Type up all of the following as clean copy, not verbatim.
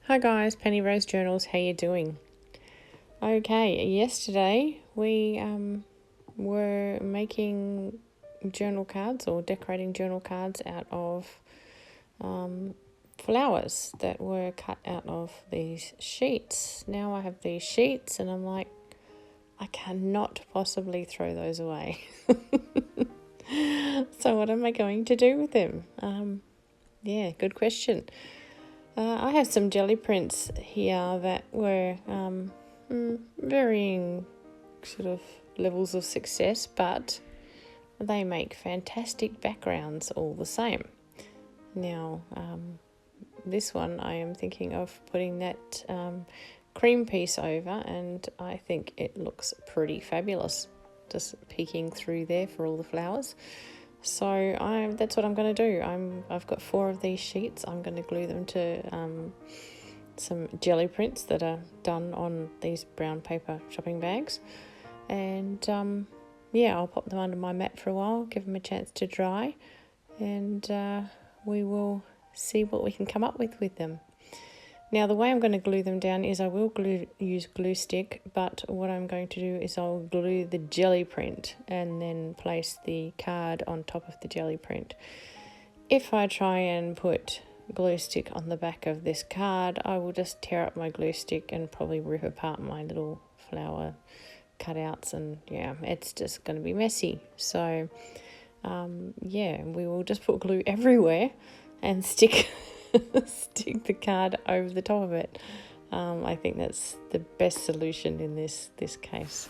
Hi guys, Penny Rose Journals, how you doing? Okay, yesterday we were making journal cards or decorating journal cards out of flowers that were cut out of these sheets. Now I have these sheets and I'm like, I cannot possibly throw those away. So what am I going to do with them? Good question. I have some jelly prints here that were varying sort of levels of success, but they make fantastic backgrounds all the same. Now, this one I am thinking of putting that cream piece over, and I think it looks pretty fabulous, just peeking through there for all the flowers. So that's what I'm going to do. I've got 4 of these sheets. I'm going to glue them to some jelly prints that are done on these brown paper shopping bags. And I'll pop them under my mat for a while, give them a chance to dry, and we will see what we can come up with them. Now, the way I'm going to glue them down is I will use glue stick, but what I'm going to do is I'll glue the jelly print and then place the card on top of the jelly print. If I try and put glue stick on the back of this card, I will just tear up my glue stick and probably rip apart my little flower cutouts, and it's just going to be messy. So we will just put glue everywhere and stick the card over the top of it. I think that's the best solution in this case.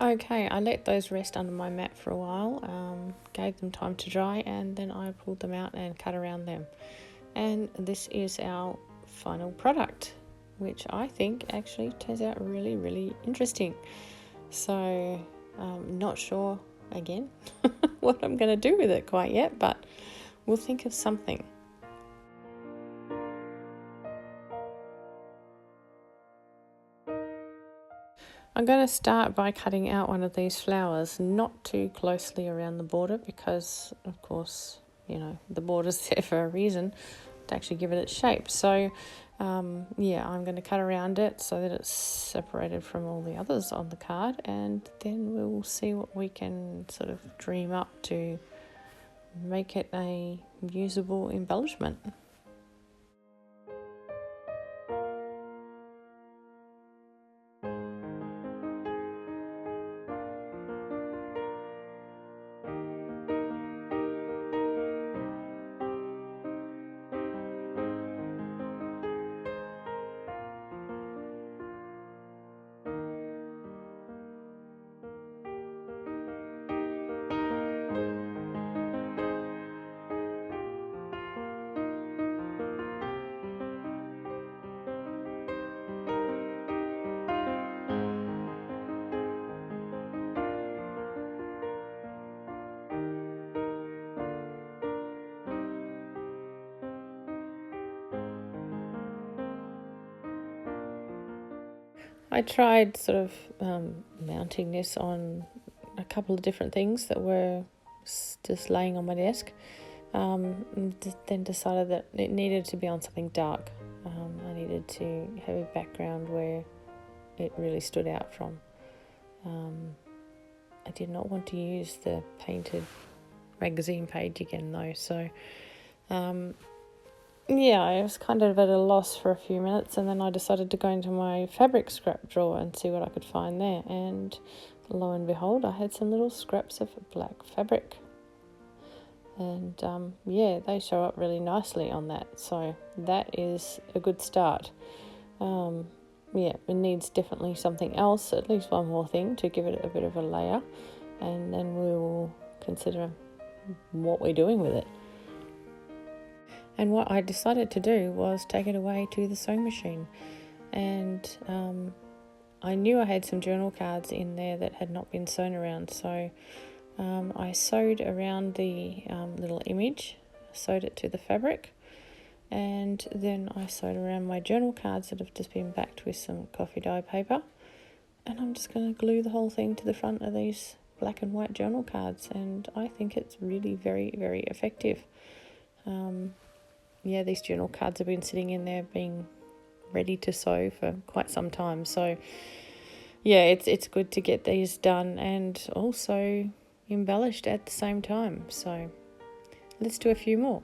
Okay, I let those rest under my mat for a while, gave them time to dry, and then I pulled them out and cut around them. And this is our final product, which I think actually turns out really, really interesting. So, not sure again what I'm going to do with it quite yet, but we'll think of something. I'm going to start by cutting out one of these flowers, not too closely around the border because, of course, the border's there for a reason, to actually give it its shape. So, I'm going to cut around it so that it's separated from all the others on the card, and then we'll see what we can sort of dream up to make it a usable embellishment. I tried sort of mounting this on a couple of different things that were just laying on my desk, and then decided that it needed to be on something dark. I needed to have a background where it really stood out from. I did not want to use the painted magazine page again though, so I was kind of at a loss for a few minutes, and then I decided to go into my fabric scrap drawer and see what I could find there, and lo and behold, I had some little scraps of black fabric, and they show up really nicely on that, so that is a good start. It needs definitely something else, at least one more thing to give it a bit of a layer, and then we will consider what we're doing with it. And what I decided to do was take it away to the sewing machine. And I knew I had some journal cards in there that had not been sewn around. So I sewed around the little image, sewed it to the fabric. And then I sewed around my journal cards that have just been backed with some coffee dye paper. And I'm just going to glue the whole thing to the front of these black and white journal cards. And I think it's really very, very effective. These journal cards have been sitting in there being ready to sew for quite some time. So, it's good to get these done and also embellished at the same time. So, let's do a few more.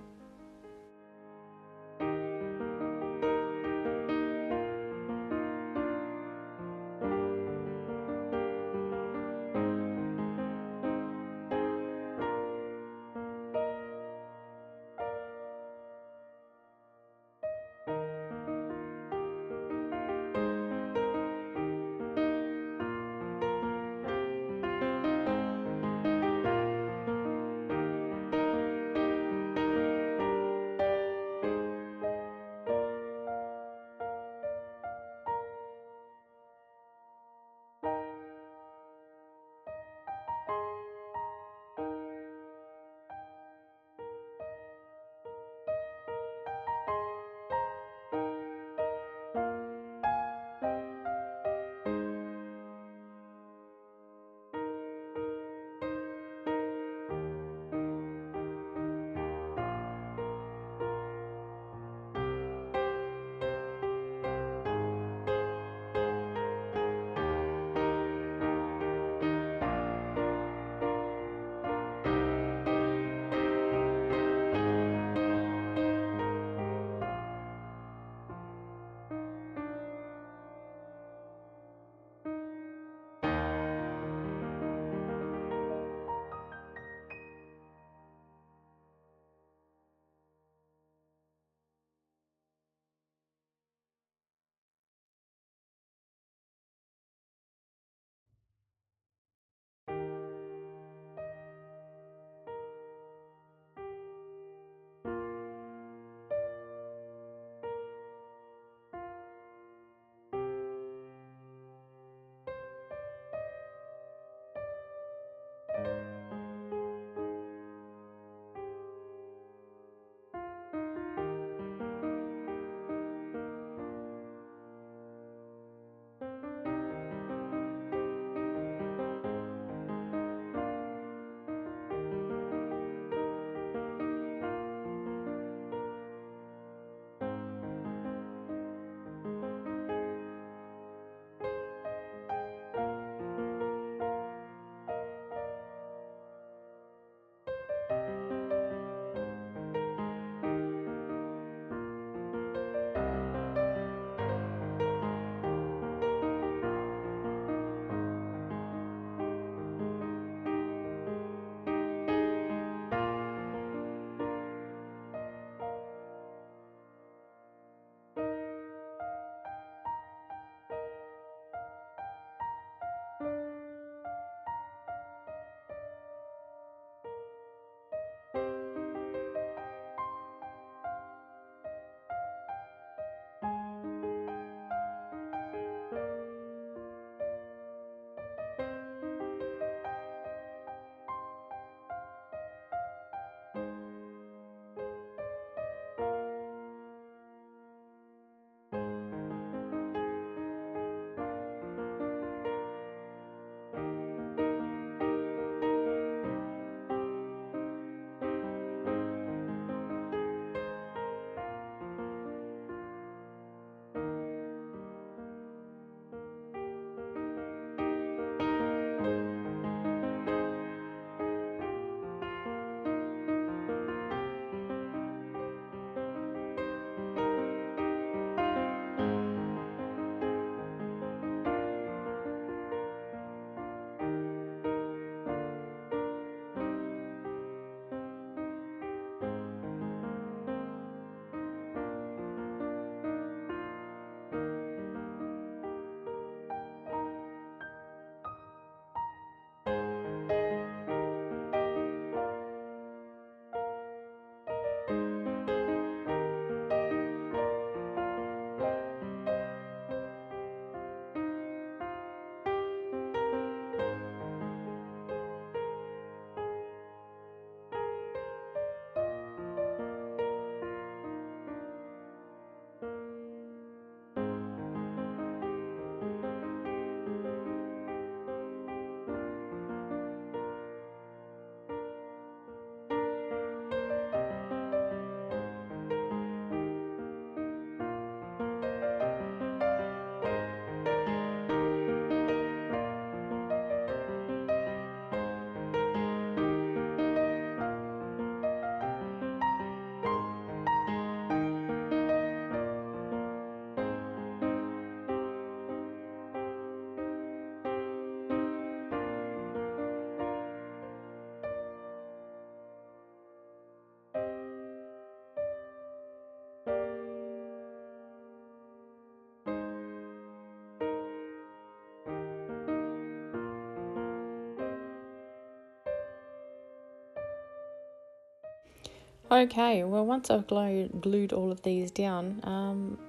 Okay, well, once I've glued all of these down,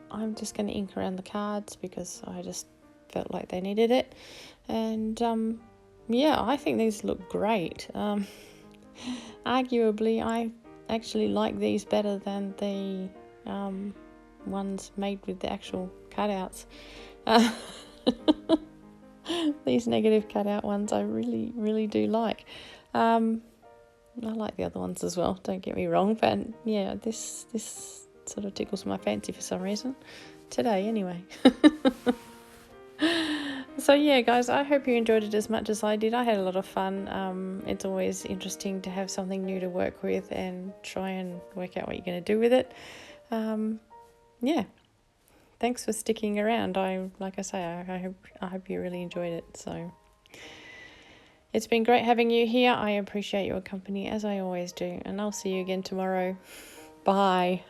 I'm just going to ink around the cards because I just felt like they needed it. And yeah, I think these look great. Arguably, I actually like these better than the ones made with the actual cutouts. These negative cutout ones I really, really do like. I like the other ones as well, don't get me wrong, but yeah, this sort of tickles my fancy for some reason. Today, anyway. So yeah, guys, I hope you enjoyed it as much as I did. I had a lot of fun. It's always interesting to have something new to work with and try and work out what you're going to do with it. Yeah, thanks for sticking around. I hope you really enjoyed it. So it's been great having you here. I appreciate your company as I always do, and I'll see you again tomorrow. Bye.